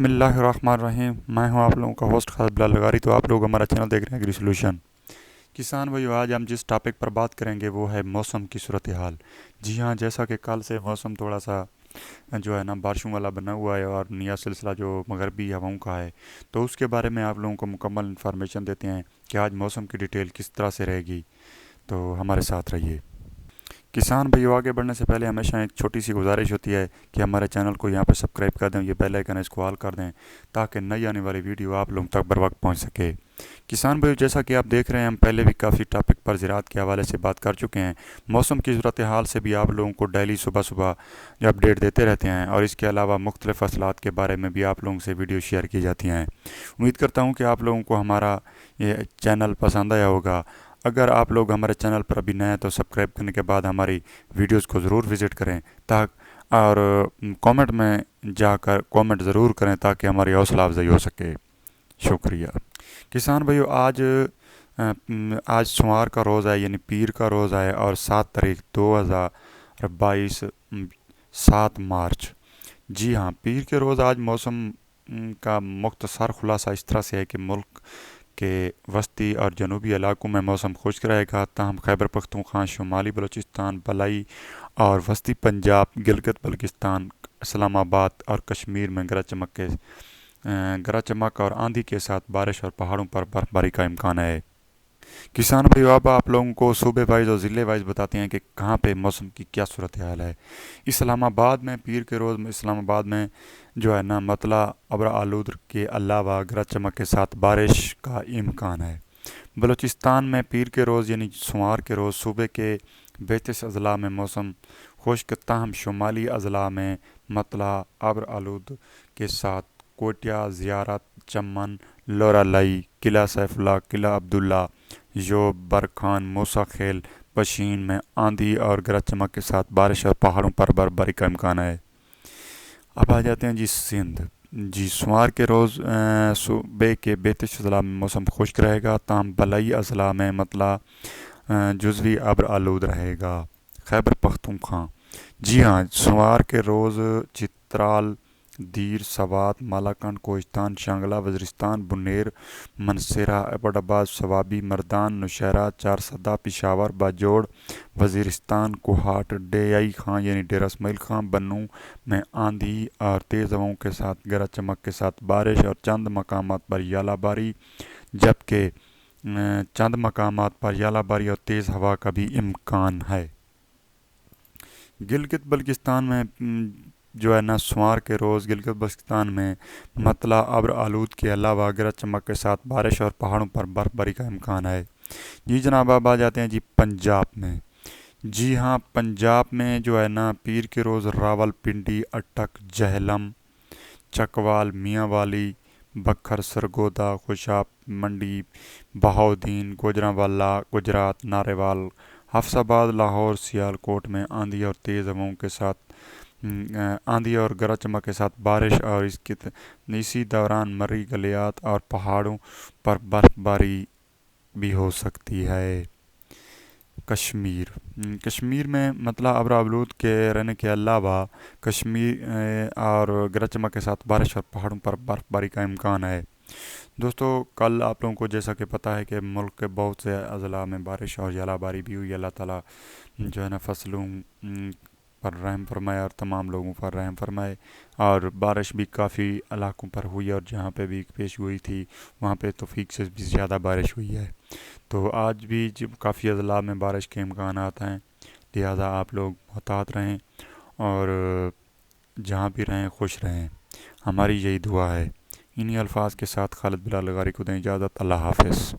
बिस्मिल्लाहिर्रहमानिर्रहीम। मैं हूं आप लोगों का होस्ट खालिद बिलाल लगारी। तो आप लोग हमारा चैनल देख रहे हैं एग्री सॉल्यूशन। किसान भाइयों, आज हम जिस टॉपिक पर बात करेंगे वो है मौसम की सूरत हाल। जी हाँ, जैसा कि कल से मौसम थोड़ा सा जो है ना बारिशों वाला बना हुआ है और नया सिलसिला जो मगरबी हवाओं का है, तो उसके बारे में आप लोगों को मुकम्मल इन्फॉर्मेशन देते हैं कि आज मौसम की डिटेल किस तरह से रहेगी। तो हमारे साथ रहिए। किसान भाइयों, आगे बढ़ने से पहले हमेशा एक छोटी सी गुजारिश होती है कि हमारे चैनल को यहाँ पर सब्सक्राइब कर दें, ये बेल आइकन है इसको ऑल कर दें ताकि नई आने वाली वीडियो आप लोगों तक बर वक्त पहुँच सके। किसान भाइयों, जैसा कि आप देख रहे हैं, हम पहले भी काफ़ी टॉपिक पर ज़राअत के हवाले से बात कर चुके हैं। मौसम की सूरत हाल से भी आप लोगों को डेली सुबह सुबह जो अपडेट देते रहते हैं, और इसके अलावा मुख्तलिफ़ फसलात के बारे में भी आप लोगों से वीडियो शेयर की जाती हैं। उम्मीद करता हूँ कि आप लोगों को हमारा ये चैनल पसंद आया होगा। अगर आप लोग हमारे चैनल पर अभी नए हैं तो सब्सक्राइब करने के बाद हमारी वीडियोस को ज़रूर विज़िट करें और कमेंट में जाकर कमेंट ज़रूर करें ताकि हमारी हौसला अफजाई हो सके। शुक्रिया। किसान भाइयों, आज सोमवार का रोज़ है, यानी पीर का रोज़ है, और 7 तारीख 2022, 7 मार्च। जी हाँ, पीर के रोज़ आज मौसम का मुख्तसर खुलासा इस तरह से है कि मुल्क के वस्ती और जनूबी इलाकों में मौसम खुश्क रहेगा, ताहम खैबर पख्तूनख्वा, शुमाली बलूचिस्तान, बलाई और वस्ती पंजाब, गिलगित बल्किस्तान, इस्लामाबाद और कश्मीर में गरज चमक और आंधी के साथ बारिश और पहाड़ों पर बर्फबारी का इम्कान है। किसान भाइयों, अब आप लोगों को सूबे वाइज और ज़िले वाइज बताते हैं कि कहाँ पे मौसम की क्या सूरत हाल है। इस्लामाबाद में पीर के रोज़ में इस्लामाबाद में जो है ना मतला अब्र आलूद के अलावा गरज चमक के साथ बारिश का इम्कान है। बलूचिस्तान में पीर के रोज़ यानी सोमवार के रोज़ सूबे के 32 अजला में मौसम खुश्क, ताहम शुमाली अजला में मतला अब्र आलूद के साथ कोटिया, ज़ियारत, चमन, लोरालाई, किला सैफुल्ला, किला अब्दुल्ला, योब, बरखान, मूसा खेल, पशीन में आंधी और गरज चमक के साथ बारिश और पहाड़ों पर बर्फबारी का इम्कान है। अब आ जाते हैं जी सिंध। जी, सोमवार के रोज़ सूबे के 32 अजला में मौसम खुश्क रहेगा, ताहम बलई अजला में मतला जुज़वी अब्र आलूद रहेगा। खैबर पख्तूनख्वा। जी हाँ, सोमवार के रोज़ चित्राल, दीर, सवात, मालाकंड, कोहिस्तान, शांगला, वज़ीरिस्तान, बुनेर, मनसेरा, एबटाबाद, सवाबी, मर्दान, नौशहरा, चारसदा, पिशावर, बाजोड़, वज़ीरिस्तान, कोहाट, डेयाई खां यानी डेरा इस्माइल खां, बन्नू में आंधी और तेज़ हवाओं के साथ गरज चमक के साथ बारिश और चंद मकामात पर यालाबारी, जबकि चंद मकामात पर यालाबारी और तेज़ हवा का भी इम्कान है। गिलगित बल्किस्तान में जो है ना सोमवार के रोज़ गिलगित बल्किस्तान में मतला अब्र आलूद के अलावा गरज चमक के साथ बारिश और पहाड़ों पर बर्फबारी का इम्कान है। जी जनाब, अब आ जाते हैं जी पंजाब में। जी हाँ, पंजाब में जो है ना पीर के रोज़ रावलपिंडी, अटक, जहलम, चकवाल, मियांवाली, बखर, सरगोदा, खुशाब मंडी, बहाउद्दीन, गुजरांवाला, गुजरात, नारेवाल, हफ्साबाद, लाहौर, सियालकोट में आंधी और गरज चमक के साथ बारिश और इसी दौरान मर्री गलियात और पहाड़ों पर बर्फबारी भी हो सकती है। कश्मीर में मतलब अब्र आलूद के रहने के अलावा कश्मीर और गरज चमक के साथ बारिश और पहाड़ों पर बर्फबारी का इम्कान है। दोस्तों, कल आप लोगों को जैसा कि पता है कि मुल्क के बहुत से अजला में बारिश और जलाबारी भी हुई। अल्लाह ताला जो है ना फसलों पर रहम फरमाए और तमाम लोगों पर रहम फरमाए। और बारिश भी काफ़ी इलाकों पर हुई और जहाँ पे भी पेश हुई थी वहाँ पे तौफीक से भी ज़्यादा बारिश हुई है। तो आज भी जब काफ़ी अजला में बारिश के इम्कान हैं, लिहाजा आप लोग मुहतात रहें और जहाँ भी रहें खुश रहें, हमारी यही दुआ है। इन्हीं अल्फाज के साथ खालिद बिलाल लगारी को दें इजाज़त। अल्लाह हाफ़िज़।